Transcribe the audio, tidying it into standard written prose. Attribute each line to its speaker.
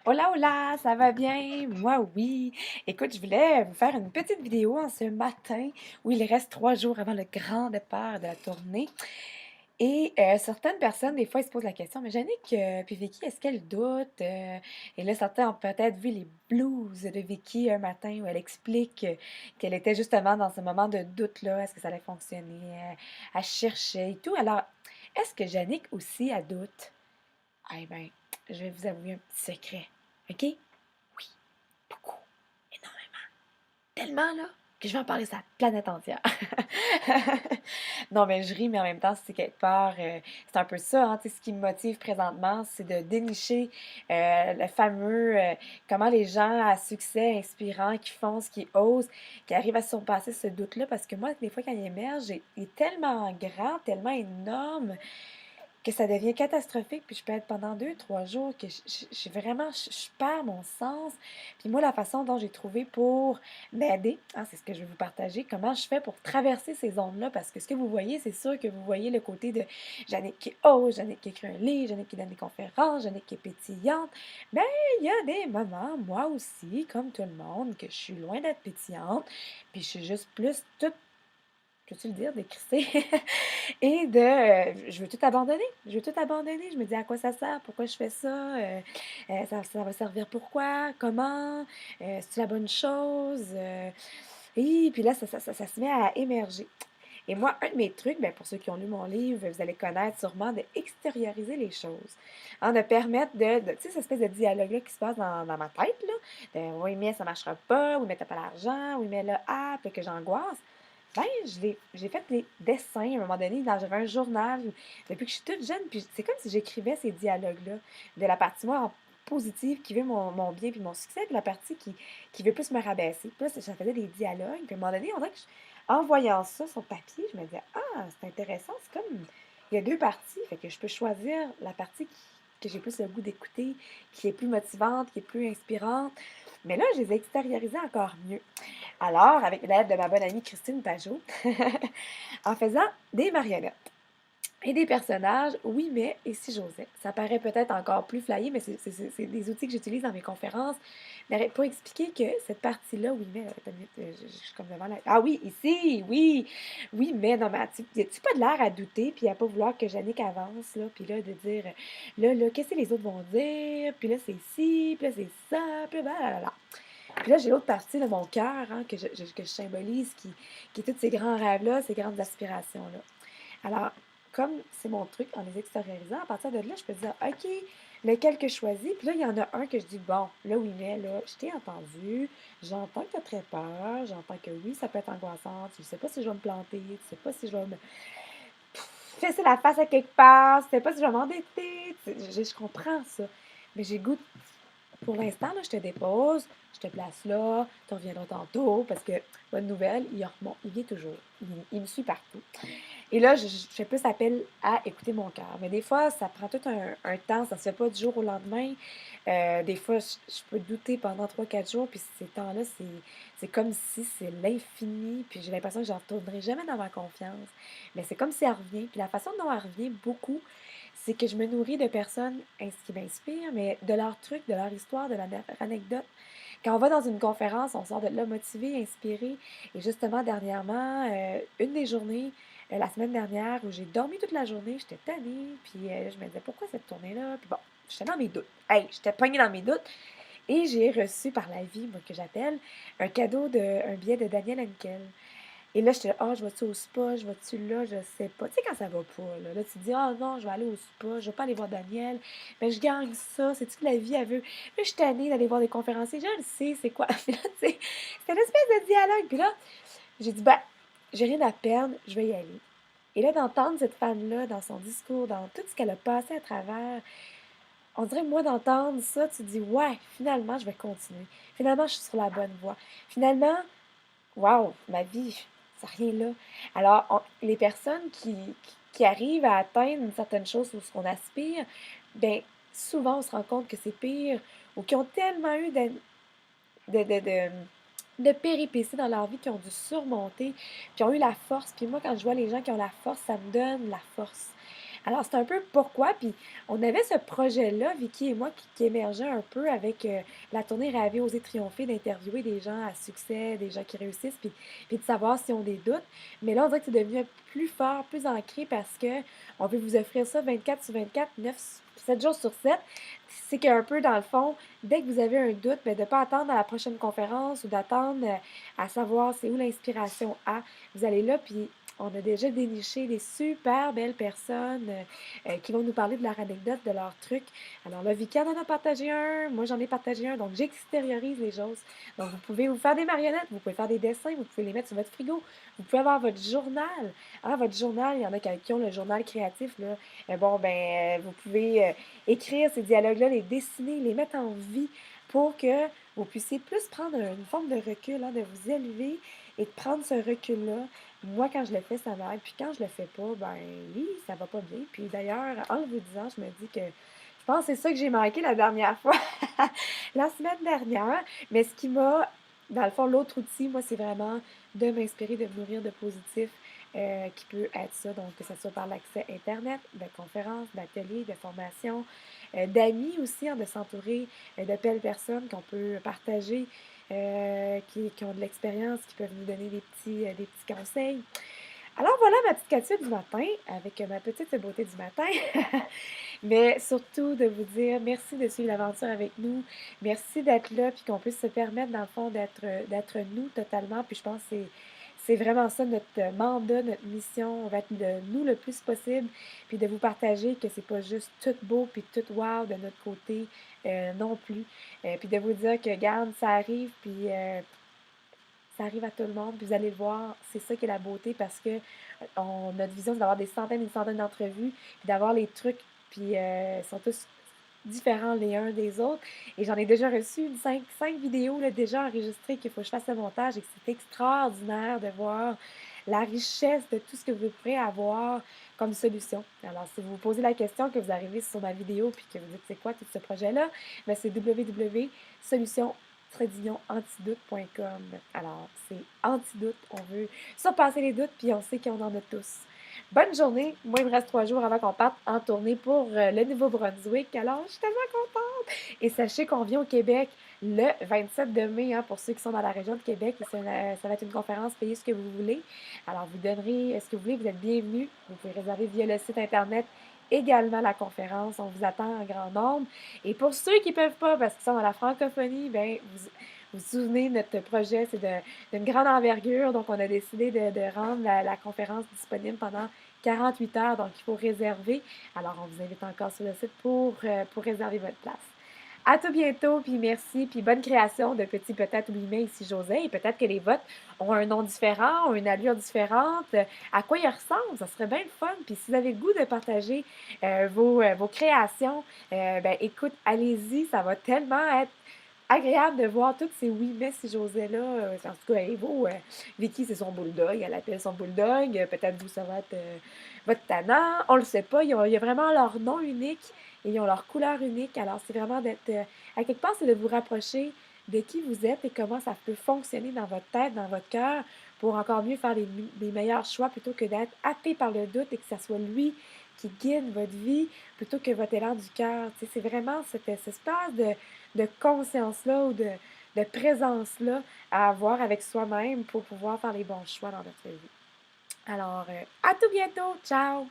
Speaker 1: Hola, hola, ça va bien? Moi, oui. Écoute, je voulais vous faire une petite vidéo en ce matin où il reste 3 jours avant le grand départ de la tournée. Et certaines personnes, des fois, ils se posent la question, mais Jannick puis Vicky, est-ce qu'elles doutent? Et là, certains ont peut-être vu les blues de Vicky un matin où elle explique qu'elle était justement dans ce moment de doute-là. Est-ce que ça allait fonctionner? Elle cherchait et tout. Alors, est-ce que Jannick aussi, a doute? Eh bien, je vais vous avouer un petit secret. OK? Oui, beaucoup, énormément. Tellement, là, que je vais en parler sur la planète entière. Non, mais je ris, mais en même temps, c'est quelque part, c'est un peu ça, hein, tu sais, ce qui me motive présentement, c'est de dénicher le fameux, comment les gens à succès inspirants, qui foncent, qui osent, qui arrivent à surpasser ce doute-là, parce que moi, des fois, quand il émerge, il est tellement grand, tellement énorme, que ça devient catastrophique, puis je peux être pendant 2, 3 jours que je perds mon sens. Puis moi, la façon dont j'ai trouvé pour m'aider, hein, c'est ce que je vais vous partager, comment je fais pour traverser ces zones-là, parce que ce que vous voyez, c'est sûr que vous voyez le côté de Jannick qui ose, Jannick qui écrit un livre, Jannick qui donne des conférences, Jannick qui est pétillante. Ben, il y a des moments, moi aussi, comme tout le monde, que je suis loin d'être pétillante, puis je suis juste plus toute, peux-tu le dire, décrissée? Et je veux tout abandonner. Je veux tout abandonner. Je me dis à quoi ça sert? Pourquoi je fais ça? Ça va servir pourquoi? Comment? C'est la bonne chose? Et puis là, ça se met à émerger. Et moi, un de mes trucs, ben, pour ceux qui ont lu mon livre, vous allez connaître sûrement de extérioriser les choses. Hein, de permettre tu sais, cette espèce de dialogue-là qui se passe dans ma tête, là. Oui, mais ça marchera pas. Oui, mais t'as pas l'argent. Oui, mais là, puis que j'angoisse. Ben, j'ai fait des dessins à un moment donné, j'avais un journal depuis que je suis toute jeune, puis c'est comme si j'écrivais ces dialogues-là, de la partie moi positive qui veut mon bien puis mon succès, puis la partie qui veut plus me rabaisser. Puis là, ça faisait des dialogues, puis à un moment donné, on dirait que en voyant ça sur papier, je me disais, ah, c'est intéressant, c'est comme, il y a deux parties, fait que je peux choisir la partie que j'ai plus le goût d'écouter, qui est plus motivante, qui est plus inspirante. Mais là, je les ai extériorisées encore mieux. Alors, avec l'aide de ma bonne amie Christine Pajot, en faisant des marionnettes et des personnages, oui, mais et si j'osais. Ça paraît peut-être encore plus flyé, mais c'est des outils que j'utilise dans mes conférences. Mais pour expliquer que cette partie-là, oui, mais, attends une minute, je suis comme devant la... Ah oui, ici, oui, oui, mais non, mais tu pas de l'air à douter, puis à pas vouloir que Jannick avance, là, puis là, de dire, là, qu'est-ce que les autres vont dire, puis là, c'est ci, puis là, c'est ça, puis là. Puis là, j'ai l'autre partie de mon cœur, hein, que je symbolise, qui est tous ces grands rêves-là, ces grandes aspirations-là. Alors, comme c'est mon truc, en les extériorisant, à partir de là, je peux dire, OK, lequel que je choisis. Puis là, il y en a un que je dis, bon, là, oui, mais là, je t'ai entendu, j'entends que tu as très peur, j'entends que oui, ça peut être angoissant, tu ne sais pas si je vais me planter, tu ne sais pas si je vais me fesser la face à quelque part, tu ne sais pas si je vais m'endetter. Je comprends ça. Mais j'ai goût pour l'instant, là, je te dépose, je te place là, tu reviendras tantôt, parce que, bonne nouvelle, il vient toujours. Il me suit partout. Et là, je fais plus appel à écouter mon cœur. Mais des fois, ça prend tout un temps, ça se fait pas du jour au lendemain. Des fois, je peux douter pendant 3, 4 jours, puis ces temps-là, c'est comme si c'est l'infini, puis j'ai l'impression que je ne retournerai jamais dans ma confiance. Mais c'est comme si elle revient. Puis la façon dont elle revient beaucoup, c'est que je me nourris de personnes qui m'inspirent, mais de leurs trucs, de leur histoire, de leur anecdote. Quand on va dans une conférence, on sort de là motivé, inspiré. Et justement, dernièrement, une des journées, la semaine dernière, où j'ai dormi toute la journée, j'étais tannée, puis je me disais, pourquoi cette tournée-là? Puis bon, j'étais dans mes doutes. Hey, j'étais pognée dans mes doutes. Et j'ai reçu par la vie, moi, que j'appelle, un billet de Daniel Henkel. Et là, j'étais là, ah, je vais-tu au spa, je vais-tu là, je sais pas. Tu sais, quand ça va pas, là tu te dis, ah non, je vais aller au spa, je vais pas aller voir Daniel, mais je gagne ça, c'est-tu que la vie, elle veut. Là, je suis tannée d'aller voir des conférenciers, je le sais, c'est quoi. Puis là, tu sais, c'était une espèce de dialogue. Puis là, j'ai dit, ben, j'ai rien à perdre, je vais y aller. Et là, d'entendre cette femme-là dans son discours, dans tout ce qu'elle a passé à travers, on dirait, moi, d'entendre ça, tu te dis, ouais, finalement, je vais continuer. Finalement, je suis sur la bonne voie. Finalement, waouh, ma vie, c'est rien là. Alors, les personnes qui arrivent à atteindre une certaine chose ou ce qu'on aspire, bien, souvent, on se rend compte que c'est pire ou qui ont tellement eu de, de, de, de péripéties dans leur vie qui ont dû surmonter, qui ont eu la force. Puis moi, quand je vois les gens qui ont la force, ça me donne la force. Alors, c'est un peu pourquoi, puis on avait ce projet-là, Vicky et moi, qui émergeait un peu avec la tournée Rêver, oser triompher, d'interviewer des gens à succès, des gens qui réussissent, puis de savoir s'ils ont des doutes. Mais là, on dirait que c'est devenu plus fort, plus ancré parce que on veut vous offrir ça 24 sur 24, 7 jours sur 7. C'est qu'un peu, dans le fond, dès que vous avez un doute, ben, de ne pas attendre à la prochaine conférence ou d'attendre à savoir c'est où l'inspiration a. Vous allez là, puis on a déjà déniché des super belles personnes qui vont nous parler de leur anecdote, de leur truc. Alors là, Vika en a partagé un, moi j'en ai partagé un, donc j'extériorise les choses. Donc vous pouvez vous faire des marionnettes, vous pouvez faire des dessins, vous pouvez les mettre sur votre frigo, vous pouvez avoir votre journal. Ah, votre journal, il y en a qui ont le journal créatif, là. Vous pouvez écrire ces dialogues-là, les dessiner, les mettre en vie pour que vous puissiez plus prendre une forme de recul, hein, de vous élever et de prendre ce recul-là. Moi, quand je le fais, ça m'aide. Puis quand je le fais pas, ben oui, ça va pas bien. Puis d'ailleurs, en le vous disant, je me dis que je pense que c'est ça que j'ai manqué la dernière fois, la semaine dernière. Mais ce qui m'a, dans le fond, l'autre outil, moi, c'est vraiment de m'inspirer, de me nourrir de positif, qui peut être ça. Donc, que ce soit par l'accès Internet, de conférences, d'ateliers, de formations, d'amis aussi, hein, de s'entourer de belles personnes qu'on peut partager qui ont de l'expérience, qui peuvent nous donner des petits conseils. Alors voilà ma petite capsule du matin avec ma petite beauté du matin. Mais surtout de vous dire merci de suivre l'aventure avec nous. Merci d'être là, puis qu'on puisse se permettre, dans le fond, d'être nous totalement. Puis je pense que c'est vraiment ça notre mandat, notre mission. On va être de nous le plus possible, puis de vous partager que c'est pas juste tout beau, puis tout wow de notre côté non plus. Puis de vous dire que, garde, ça arrive, puis ça arrive à tout le monde, puis vous allez le voir, c'est ça qui est la beauté parce que notre vision, c'est d'avoir des centaines et des centaines d'entrevues, puis d'avoir les trucs, puis ils sont tous différents les uns des autres. Et j'en ai déjà reçu cinq vidéos là, déjà enregistrées qu'il faut que je fasse le montage et que c'est extraordinaire de voir la richesse de tout ce que vous pourrez avoir comme solution. Alors, si vous vous posez la question, que vous arrivez sur ma vidéo puis que vous dites c'est quoi tout ce projet-là, bien, c'est www.solution antidoute.com. Alors, c'est antidoute. On veut surpasser les doutes, puis on sait qu'on en a tous. Bonne journée. Moi, il me reste 3 jours avant qu'on parte en tournée pour le Nouveau-Brunswick. Alors, je suis tellement contente. Et sachez qu'on vient au Québec le 27 de mai, hein, pour ceux qui sont dans la région de Québec. Et ça va être une conférence, payez ce que vous voulez. Alors, vous donnerez ce que vous voulez. Vous êtes bienvenus. Vous pouvez réserver via le site Internet également la conférence. On vous attend en grand nombre. Et pour ceux qui ne peuvent pas, parce qu'ils sont dans la francophonie, bien, vous souvenez, notre projet, c'est d'une grande envergure. Donc, on a décidé de rendre la conférence disponible pendant 48 heures. Donc, il faut réserver. Alors, on vous invite encore sur le site pour réserver votre place. À tout bientôt, puis merci, puis bonne création de petits peut-être guillemets ici José. Et peut-être que les votes ont un nom différent, ont une allure différente. À quoi ils ressemblent? Ça serait bien le fun. Puis si vous avez le goût de partager vos créations, ben écoute, allez-y, ça va tellement être agréable de voir toutes ces oui, mais si José là. En tout cas, Evo, Vicky, c'est son bulldog, elle appelle son bulldog. Peut-être vous, ça va être votre tannant. On le sait pas. Il y a vraiment leur nom unique et ils ont leur couleur unique. Alors, c'est vraiment d'être. À quelque part, c'est de vous rapprocher de qui vous êtes et comment ça peut fonctionner dans votre tête, dans votre cœur, pour encore mieux faire des meilleurs choix plutôt que d'être happé par le doute et que ça soit lui qui guide votre vie plutôt que votre élan du cœur. Tu sais, c'est vraiment cette espèce de conscience-là ou de présence-là à avoir avec soi-même pour pouvoir faire les bons choix dans notre vie. Alors, à tout bientôt! Ciao!